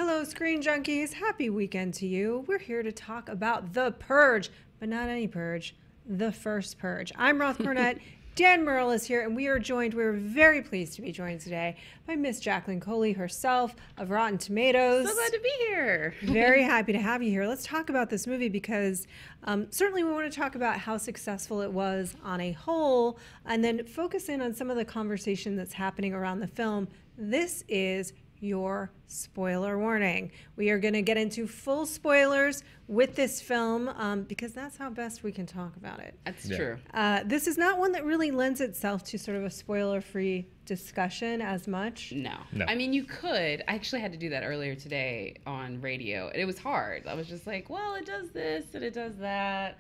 Hello, Screen Junkies. Happy weekend to you. We're here to talk about The Purge, but not any purge, The First Purge. I'm Roth Cornet. Dan Murrell is here, and we're very pleased to be joined today by Miss Jacqueline Coley herself of Rotten Tomatoes. So glad to be here. Very happy to have you here. Let's talk about this movie because certainly we want to talk about how successful it was on a whole, and then focus in on some of the conversation that's happening around the film. This is your spoiler warning. We are going to get into full spoilers with this film because that's how best we can talk about it. That's true. This is not one that really lends itself to sort of a spoiler-free discussion as much. No. I mean, you could. I actually had to do that earlier today on radio, and it was hard. I was just like, well, it does this and it does that,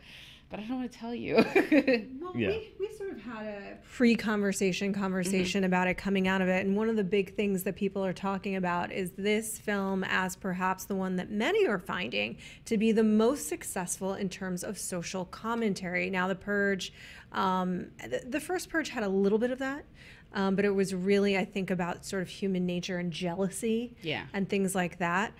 but I don't want to tell you. Well, we sort of had a pre-conversation about it coming out of it, and one of the big things that people are talking about is this film as perhaps the one that many are finding to be the most successful in terms of social commentary. Now, The Purge, the First Purge had a little bit of that, but it was really, I think, about sort of human nature and jealousy and things like that.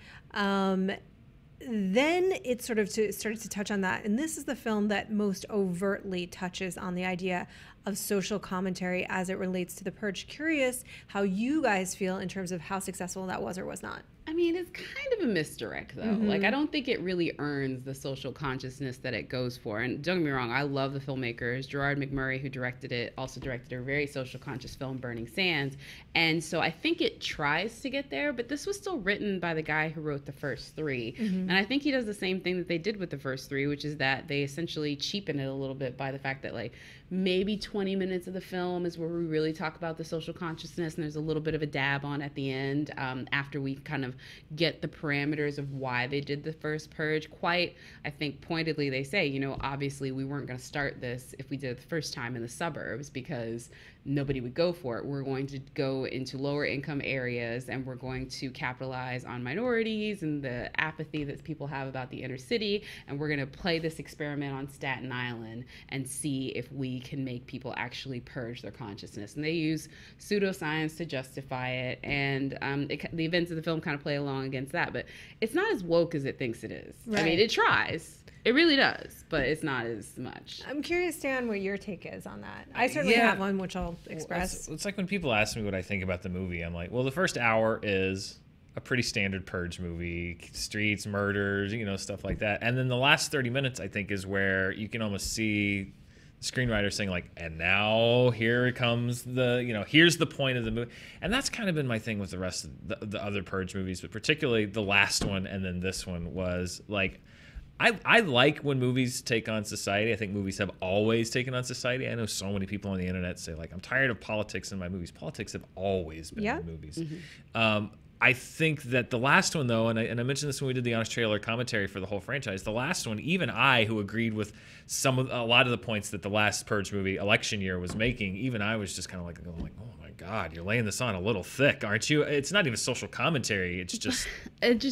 Then it sort of started to touch on that. And this is the film that most overtly touches on the idea of social commentary as it relates to The Purge. Curious how you guys feel in terms of how successful that was or was not. I mean, it's kind of a misdirect, though. Like, I don't think it really earns the social consciousness that it goes for. And don't get me wrong, I love the filmmakers. Gerard McMurray, who directed it, also directed a very social conscious film, Burning Sands. And so I think it tries to get there, but this was still written by the guy who wrote the first three. And I think he does the same thing that they did with the first three, which is that they essentially cheapen it a little bit by the fact that, like, maybe 20 minutes of the film is where we really talk about the social consciousness, and there's a little bit of a dab on at the end after we kind of get the parameters of why they did the first purge. Quite, I think, pointedly they say, you know, obviously we weren't going to start this if we did it the first time in the suburbs because nobody would go for it. We're going to go into lower income areas, and we're going to capitalize on minorities and the apathy that people have about the inner city, and we're going to play this experiment on Staten Island and see if we can make people actually purge their consciousness. And they use pseudoscience to justify it, and the events of the film kind of play along against that, but it's not as woke as it thinks it is. Right. I mean, it tries. It really does, but it's not as much. I'm curious, Dan, what your take is on that. I certainly have one, which I'll express. Well, it's like when people ask me what I think about the movie, I'm like, well, the first hour is a pretty standard Purge movie, streets, murders, you know, stuff like that. And then the last 30 minutes, I think, is where you can almost see the screenwriter saying, like, and now here comes the, you know, here's the point of the movie. And that's kind of been my thing with the rest of the other Purge movies, but particularly the last one and then this one was, like, I like when movies take on society. I think movies have always taken on society. I know so many people on the internet say, like, I'm tired of politics in my movies. Politics have always been in movies. I think that the last one, though, and I mentioned this when we did the honest trailer commentary for the whole franchise, the last one, even I, who agreed with a lot of the points that the last Purge movie, election year, was making, even I was just kind of like, going like, oh my God, you're laying this on a little thick, aren't you? It's not even social commentary. It's just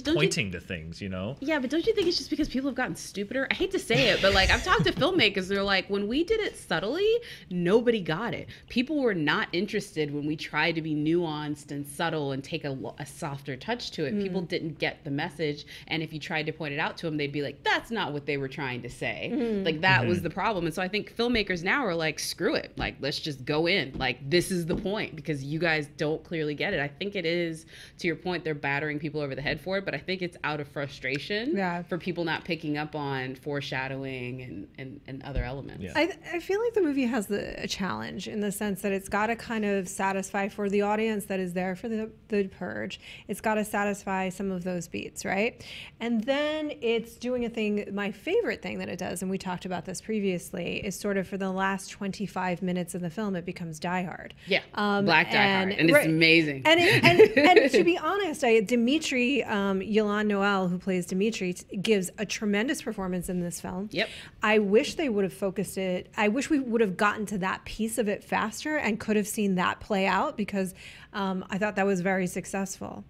pointing to things, you know? Yeah, but don't you think it's just because people have gotten stupider? I hate to say it, but, like, I've talked to filmmakers. They're like, when we did it subtly, nobody got it. People were not interested when we tried to be nuanced and subtle and take a softer touch to it. People didn't get the message, and if you tried to point it out to them, they'd be like, that's not what they were trying to say. Like, that was the problem. And so I think filmmakers now are like, screw it. Like, let's just go in. Like, this is the point. Because you guys don't clearly get it. I think it is, to your point, they're battering people over the head for it, but I think it's out of frustration for people not picking up on foreshadowing and other elements. I feel like the movie has a challenge in the sense that it's got to kind of satisfy for the audience that is there for the Purge. It's got to satisfy some of those beats, right? And then it's doing a thing, my favorite thing that it does, and we talked about this previously, is sort of for the last 25 minutes of the film, it becomes Die Hard. Yeah. Black Die Hard, and it's amazing. And to be honest, Dimitri, Yolande Noel, who plays Dimitri, gives a tremendous performance in this film. Yep. I wish they would have focused it. I wish we would have gotten to that piece of it faster and could have seen that play out because I thought that was very successful.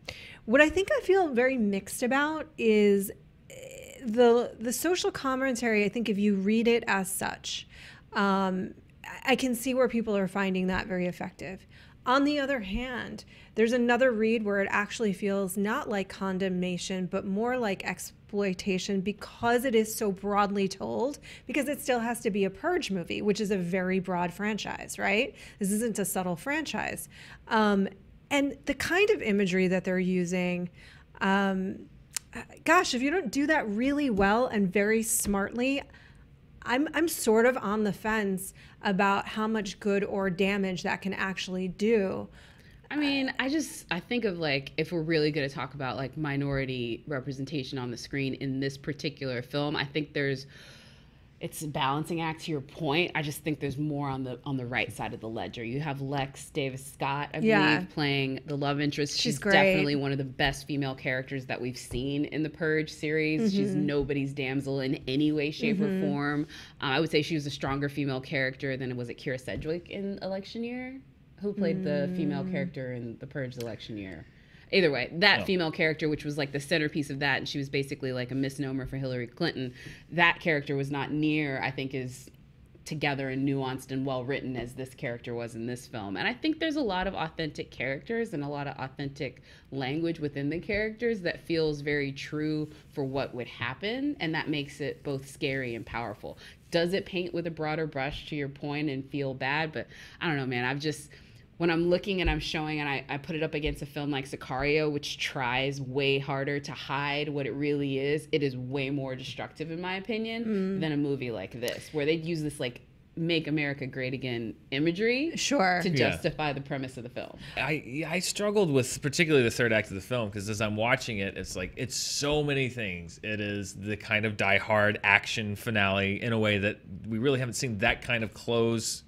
What I think I feel very mixed about is the social commentary. I think if you read it as such, I can see where people are finding that very effective. On the other hand, there's another read where it actually feels not like condemnation, but more like exploitation, because it is so broadly told, because it still has to be a Purge movie, which is a very broad franchise, right? This isn't a subtle franchise. And the kind of imagery that they're using, gosh, if you don't do that really well and very smartly, I'm sort of on the fence about how much good or damage that can actually do. I mean, I think of like, if we're really going to talk about like minority representation on the screen in this particular film, I think it's a balancing act to your point. I just think there's more on the right side of the ledger. You have Lex Davis Scott, I believe, playing the love interest. She's definitely one of the best female characters that we've seen in the Purge series. She's nobody's damsel in any way, shape, or form. I would say she was a stronger female character than, was it Kira Sedgwick in election year? Who played the female character in the Purge election year? Either way, that female character, which was like the centerpiece of that, and she was basically like a misnomer for Hillary Clinton, that character was not near, I think, as together and nuanced and well written as this character was in this film. And I think there's a lot of authentic characters and a lot of authentic language within the characters that feels very true for what would happen, and that makes it both scary and powerful. Does it paint with a broader brush, to your point, and feel bad? But I don't know, man. When I'm looking and I'm showing, and I put it up against a film like Sicario, which tries way harder to hide what it really is, it is way more destructive, in my opinion, than a movie like this, where they use this like Make America Great Again imagery to justify the premise of the film. I struggled with particularly the third act of the film, because as I'm watching it, it's like, it's so many things. It is the kind of Die Hard action finale in a way that we really haven't seen that kind of close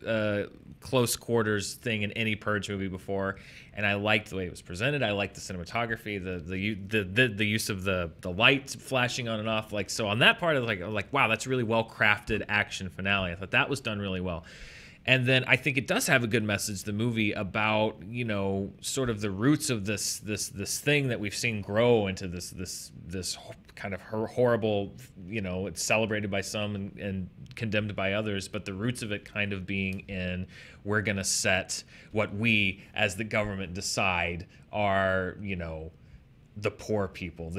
quarters thing in any Purge movie before, and I liked the way it was presented. I liked the cinematography, the use of the lights flashing on and off. Like, so on that part, I was like, wow, that's a really well crafted action finale. I thought that was done really well. And then I think it does have a good message, the movie, about, you know, sort of the roots of this thing that we've seen grow into this kind of horrible, you know, it's celebrated by some and condemned by others, but the roots of it kind of being in, we're going to set what we as the government decide are, you know, the poor people,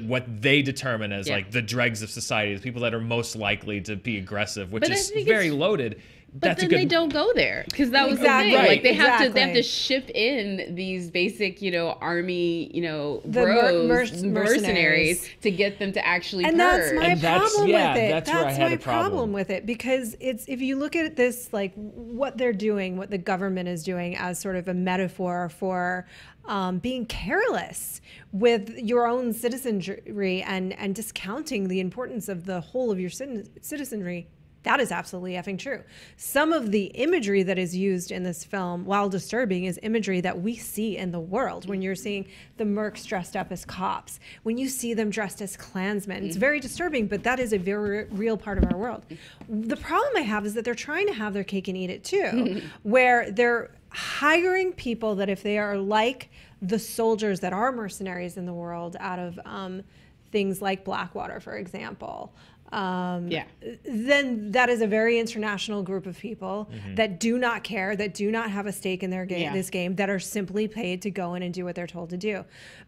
what they determine as like the dregs of society, the people that are most likely to be aggressive, which is very loaded. But then they don't go there, because that was the thing. Right. Like they have to ship in these basic, you know, army, you know, mercenaries to get them to actually purge. And that's my problem with it. That's where I had a problem with it, because if you look at this, like what they're doing, what the government is doing as sort of a metaphor for being careless with your own citizenry and discounting the importance of the whole of your citizenry. That is absolutely effing true. Some of the imagery that is used in this film, while disturbing, is imagery that we see in the world. When you're seeing the mercs dressed up as cops, when you see them dressed as Klansmen, it's very disturbing, but that is a very real part of our world. The problem I have is that they're trying to have their cake and eat it too, where they're hiring people that, if they are like the soldiers that are mercenaries in the world out of things like Blackwater, for example, then that is a very international group of people that do not care, that do not have a stake in their game, this game, that are simply paid to go in and do what they're told to do.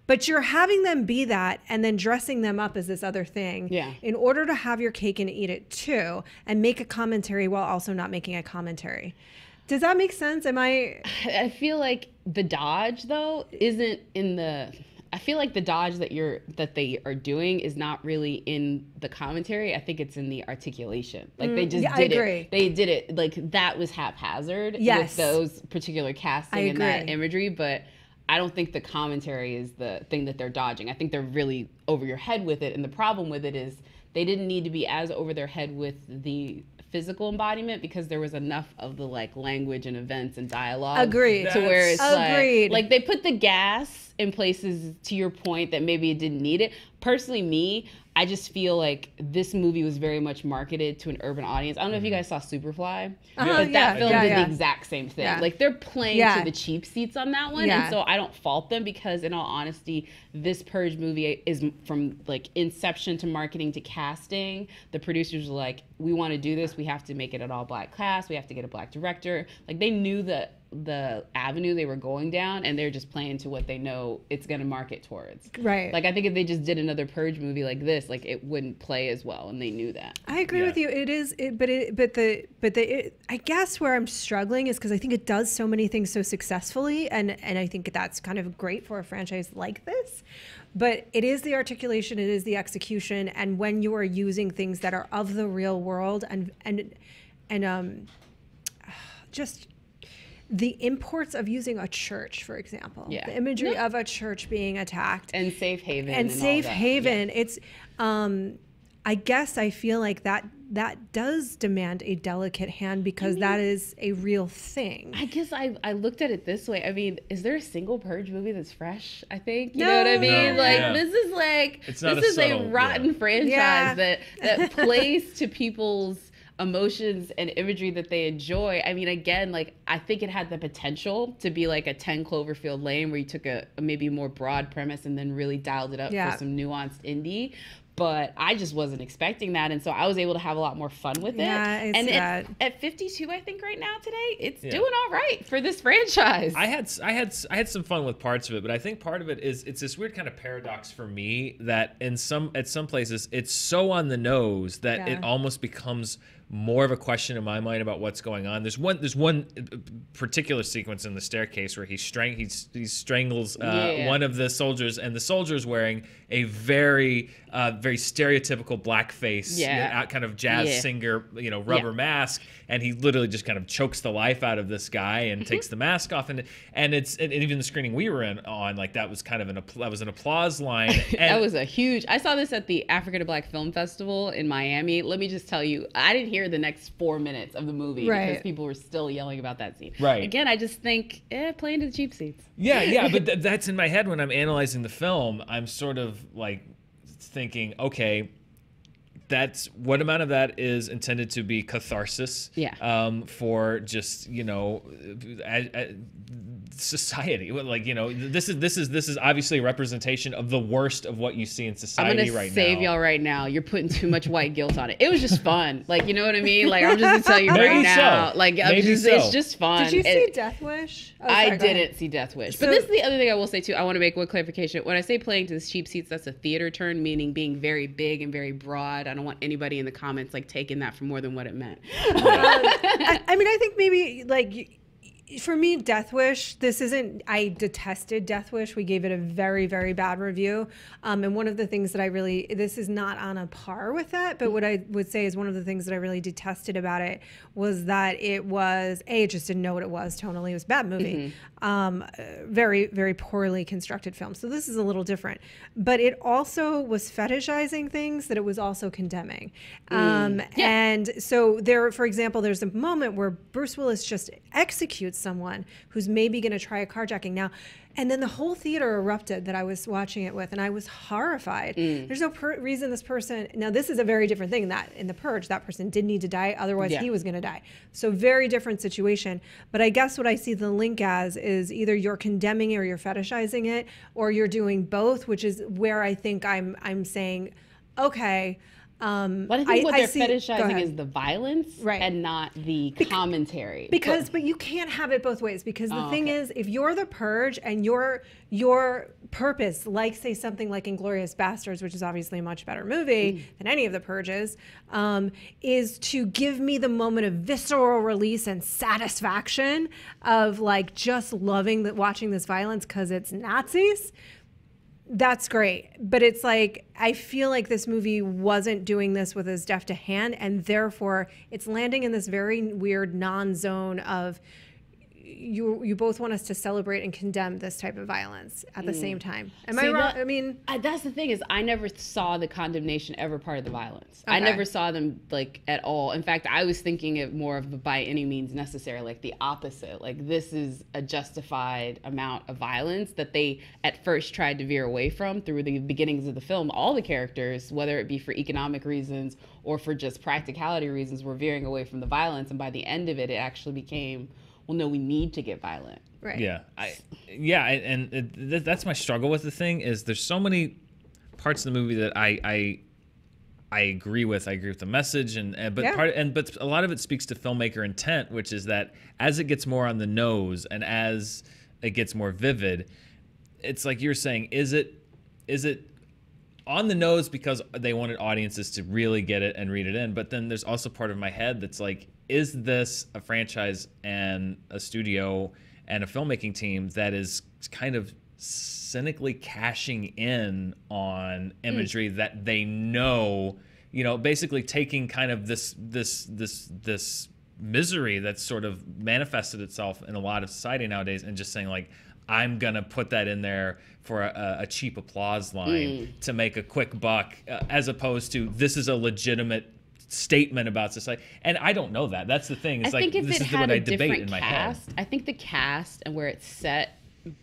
But you're having them be that and then dressing them up as this other thing in order to have your cake and eat it too, and make a commentary while also not making a commentary. Does that make sense? I feel like the dodge, though, isn't in the... I feel like the dodge that they are doing is not really in the commentary. I think it's in the articulation. Like they just did it. They did it like that was haphazard with those particular casting and that imagery. But I don't think the commentary is the thing that they're dodging. I think they're really over your head with it. And the problem with it is they didn't need to be as over their head with the physical embodiment, because there was enough of the like language and events and dialogue to where it's like they put the gas in places, to your point, that maybe it didn't need it. Personally, I just feel like this movie was very much marketed to an urban audience. I don't know if you guys saw Superfly, but that film did the exact same thing. Yeah. Like they're playing to the cheap seats on that one. Yeah. And so I don't fault them because in all honesty, this Purge movie is from like inception to marketing to casting. The producers were like, we want to do this. We have to make it an all black cast. We have to get a black director. Like they knew that the avenue they were going down, and they're just playing to what they know it's going to market towards. Right. Like I think if they just did another Purge movie like this, like it wouldn't play as well, and they knew that. I agree with you. It is, I guess where I'm struggling is because I think it does so many things so successfully, and I think that's kind of great for a franchise like this. But it is the articulation, it is the execution, and when you are using things that are of the real world and just the imports of using a church, for example, the imagery of a church being attacked and safe haven and safe haven. It's I guess I feel like that does demand a delicate hand because that is a real thing. I guess I looked at it this way. I mean, is there a single Purge movie that's fresh? I think you know what I mean. This is like this is a rotten franchise that plays to people's emotions and imagery that they enjoy. I mean, again, like I think it had the potential to be like a 10 Cloverfield Lane where you took a maybe more broad premise and then really dialed it up for some nuanced indie. But I just wasn't expecting that, and so I was able to have a lot more fun with it. And at 52, I think right now today, it's doing all right for this franchise. I had some fun with parts of it, but I think part of it is it's this weird kind of paradox for me that at some places it's so on the nose that it almost becomes more of a question in my mind about what's going on. There's one particular sequence in the staircase where he strangles one of the soldiers, and the soldier's wearing a very stereotypical blackface, kind of jazz singer, rubber mask, and he literally just kind of chokes the life out of this guy and takes the mask off, and even the screening we were on, like that was kind of an applause line. And that was a huge. I saw this at the Africa to Black Film Festival in Miami. Let me just tell you, I didn't hear the next 4 minutes of the movie because people were still yelling about that scene. Right. Again, I just think play into the cheap seats. Yeah, but that's in my head when I'm analyzing the film. I'm sort of like thinking, okay, that's what amount of that is intended to be catharsis for just society. Like, this is obviously a representation of the worst of what you see in society right now. I'm gonna save y'all right now. You're putting too much white guilt on it. It was just fun. Like, you know what I mean? Like, I'm just gonna tell you right now. Like, it's just fun. Did you see Death Wish? Oh, sorry, I didn't see Death Wish. But this is the other thing I will say too. I want to make one clarification. When I say playing to the cheap seats, that's a theater term, meaning being very big and very broad. I don't want anybody in the comments like taking that for more than what it meant. I mean, I think maybe like. For me, Death Wish, I detested Death Wish. We gave it a very, very bad review. And one of the things that this is not on a par with that, but what I would say is one of the things that I really detested about it was that it was, it just didn't know what it was tonally. It was a bad movie. Very, very poorly constructed film. So this is a little different. But it also was fetishizing things that it was also condemning. And so for example, there's a moment where Bruce Willis just executes someone who's maybe going to try a carjacking now, and then the whole theater erupted that I was watching it with, and I was horrified. There's no reason this person, now this is a very different thing, that in the Purge that person did need to die, otherwise he was going to die. So very different situation. But I guess what I see the link as is either you're condemning it or you're fetishizing it, or you're doing both, which is where I think I'm saying, okay. But I think what they're fetishizing is the violence and not the commentary. But you can't have it both ways, because the thing is, if you're the Purge and your purpose, like say something like Inglourious Basterds, which is obviously a much better movie than any of the Purges, is to give me the moment of visceral release and satisfaction of like just loving watching this violence because it's Nazis. That's great, but it's like I feel like this movie wasn't doing this with as deft a hand, and therefore it's landing in this very weird non-zone of you both want us to celebrate and condemn this type of violence at the same time. Am I wrong? I mean, that's the thing is I never saw the condemnation ever part of the violence. Okay. I never saw them like at all. In fact, I was thinking it more of the by any means necessary, like the opposite. Like this is a justified amount of violence that they at first tried to veer away from through the beginnings of the film. All the characters, whether it be for economic reasons or for just practicality reasons, were veering away from the violence. And by the end of it, it actually became, well, no, we need to get violent. Right. Yeah. That's my struggle with the thing is there's so many parts of the movie that I agree with. I agree with the message, but a lot of it speaks to filmmaker intent, which is that as it gets more on the nose and as it gets more vivid, it's like you're saying, is it on the nose because they wanted audiences to really get it and read it in? But then there's also part of my head that's like, is this a franchise and a studio and a filmmaking team that is kind of cynically cashing in on imagery that they know, basically taking kind of this misery that's sort of manifested itself in a lot of society nowadays and just saying like, I'm going to put that in there for a cheap applause line to make a quick buck, as opposed to this is a legitimate statement about society. And I don't know that. That's the thing. It's like, this is what I debate in my head. I think the cast and where it's set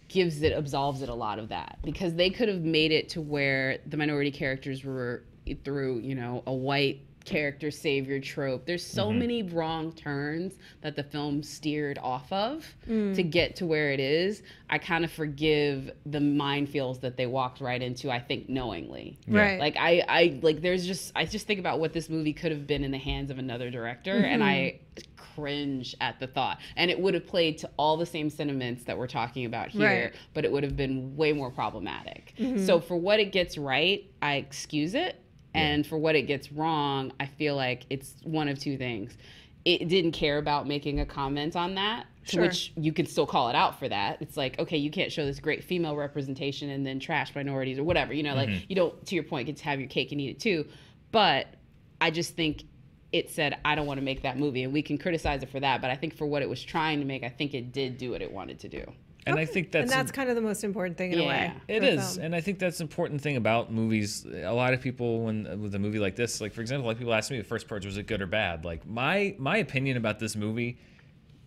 absolves it a lot of that, because they could have made it to where the minority characters were through, a white character savior trope. There's so many wrong turns that the film steered off of to get to where it is. I kind of forgive the minefields that they walked right into, I think knowingly. Right. Like I just think about what this movie could have been in the hands of another director, and I cringe at the thought. And it would have played to all the same sentiments that we're talking about here, but it would have been way more problematic. So for what it gets right, I excuse it. And for what it gets wrong, I feel like it's one of two things. It didn't care about making a comment on that, which you can still call it out for that. It's like, okay, you can't show this great female representation and then trash minorities or whatever. Like you don't, to your point, get to have your cake and eat it too. But I just think it said, I don't want to make that movie. And we can criticize it for that. But I think for what it was trying to make, I think it did do what it wanted to do. And I think that's kind of the most important thing in a way. It is. And I think that's an important thing about movies. A lot of people, with a movie like this, like for example, like people ask me, The First Purge, was it good or bad? Like my opinion about this movie,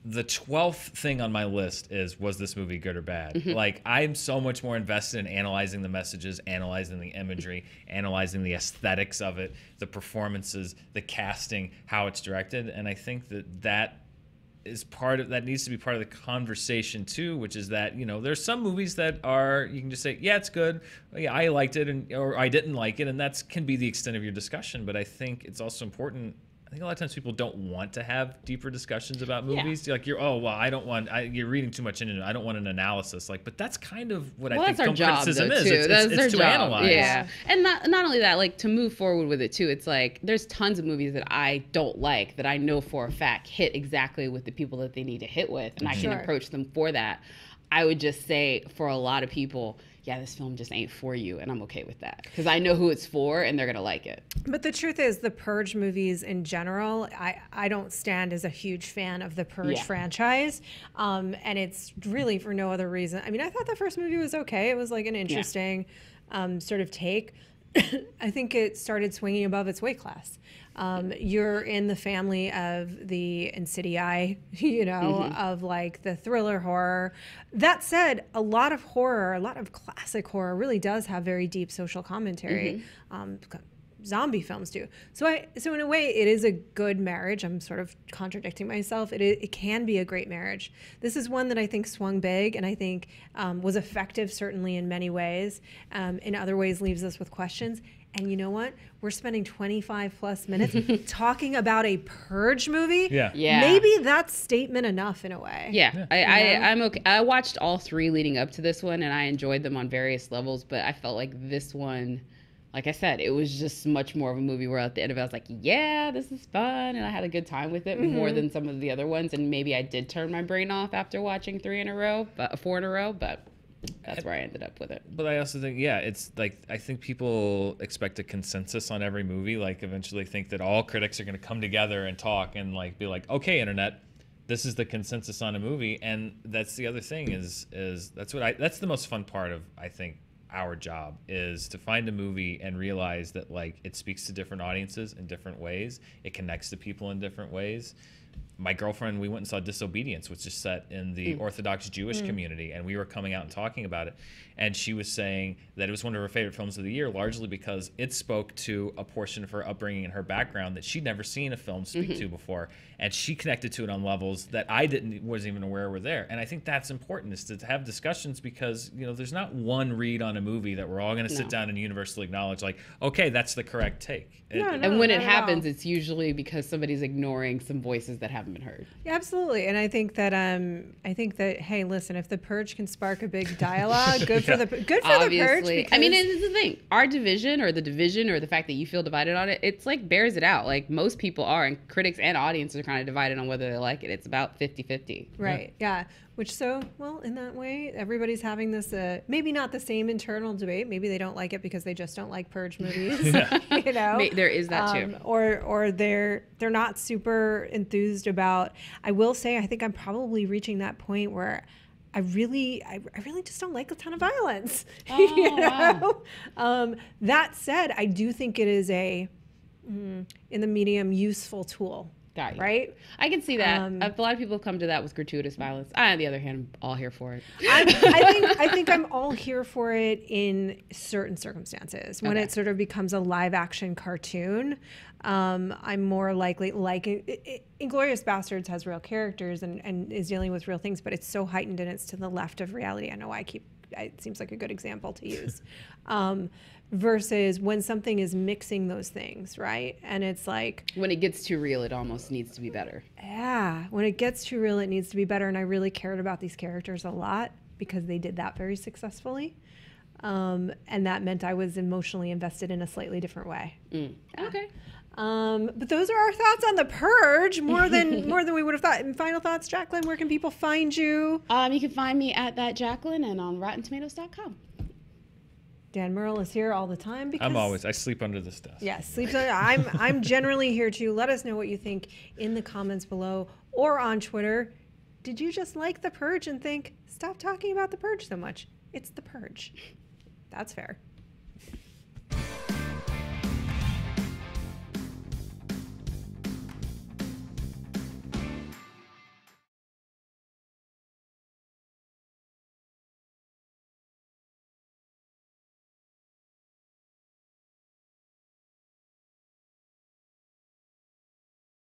the 12th thing on my list was this movie good or bad? Like I'm so much more invested in analyzing the messages, analyzing the imagery, analyzing the aesthetics of it, the performances, the casting, how it's directed. And I think that needs to be part of the conversation too, which is that there's some movies that are, you can just say, yeah, it's good, yeah, I liked it, or I didn't like it, and that can be the extent of your discussion. But I think it's also important. I think a lot of times people don't want to have deeper discussions about movies. Like you're reading too much into it. I don't want an analysis. Like, but that's kind of what I think film criticism is. It's to analyze. Yeah, and not only that, like to move forward with it too. It's like there's tons of movies that I don't like that I know for a fact hit exactly with the people that they need to hit with, and I can approach them for that. I would just say for a lot of people, yeah, this film just ain't for you, and I'm okay with that because I know who it's for and they're gonna like it. But the truth is, the Purge movies in general, I don't stand as a huge fan of the Purge franchise, and it's really for no other reason. I mean, I thought the first movie was okay. It was like an interesting sort of take. I think it started swinging above its weight class. You're in the family of the insidii, of like the thriller horror. That said, a lot of classic horror really does have very deep social commentary. Zombie films do. So in a way, it is a good marriage. I'm sort of contradicting myself. It can be a great marriage. This is one that I think swung big and I think was effective, certainly in many ways. In other ways, leaves us with questions. And you know what? We're spending 25 plus minutes talking about a Purge movie. Yeah. Maybe that's statement enough in a way. Yeah. I'm okay. I watched all three leading up to this one and I enjoyed them on various levels, but I felt like this one, like I said, it was just much more of a movie where at the end of it, I was like, yeah, this is fun. And I had a good time with it more than some of the other ones. And maybe I did turn my brain off after watching 4 in a row, but that's where I ended up with it. But I also think, it's like, I think people expect a consensus on every movie, like eventually think that all critics are going to come together and talk and like be like, okay, internet, this is the consensus on a movie. And that's the other thing is that's the most fun part of, I think, our job, is to find a movie and realize that like it speaks to different audiences in different ways. It connects to people in different ways. My girlfriend, we went and saw Disobedience, which is set in the Orthodox Jewish community, and we were coming out and talking about it. And she was saying that it was one of her favorite films of the year, largely because it spoke to a portion of her upbringing and her background that she'd never seen a film speak to before. And she connected to it on levels that I wasn't even aware were there. And I think that's important, is to have discussions, because, you know, there's not one read on a movie that we're all going to sit down and universally acknowledge, like, okay, that's the correct take. And when it happens, it's usually because somebody's ignoring some voices that haven't been heard. Yeah, absolutely. And I think that hey, listen, if the Purge can spark a big dialogue, good for the Purge. Because... I mean, it's the thing. Our division or the fact that you feel divided on it, it's like bears it out. Like most people are, and critics and audience are kind of divided on whether they like it. It's about 50-50. Right. Yeah. Which in that way, everybody's having this, maybe not the same internal debate. Maybe they don't like it because they just don't like Purge movies. You know, there is that too. Or they're not super enthused about. I will say, I think I'm probably reaching that point where I really just don't like a ton of violence. Oh, you know? wow. That said, I do think it is in the medium useful tool. Right? I can see that. A lot of people come to that with gratuitous violence. I, on the other hand, I'm all here for it. I think I'm all here for it in certain circumstances. When it sort of becomes a live action cartoon, I'm more likely, like Inglourious Basterds has real characters and is dealing with real things, but it's so heightened and it's to the left of reality. I know it seems like a good example to use. Versus when something is mixing those things, right? And it's like... when it gets too real, it almost needs to be better. Yeah. When it gets too real, it needs to be better. And I really cared about these characters a lot because they did that very successfully. And that meant I was emotionally invested in a slightly different way. Yeah. Okay. But those are our thoughts on The Purge, more than we would have thought. And final thoughts, Jacqueline, where can people find you? You can find me at that Jacqueline and on RottenTomatoes.com. Dan Murrell is here all the time because I sleep under this desk. Yes, sleeps under. I'm generally here too. Let us know what you think in the comments below or on Twitter. Did you just like The Purge and think, stop talking about The Purge so much? It's The Purge. That's fair.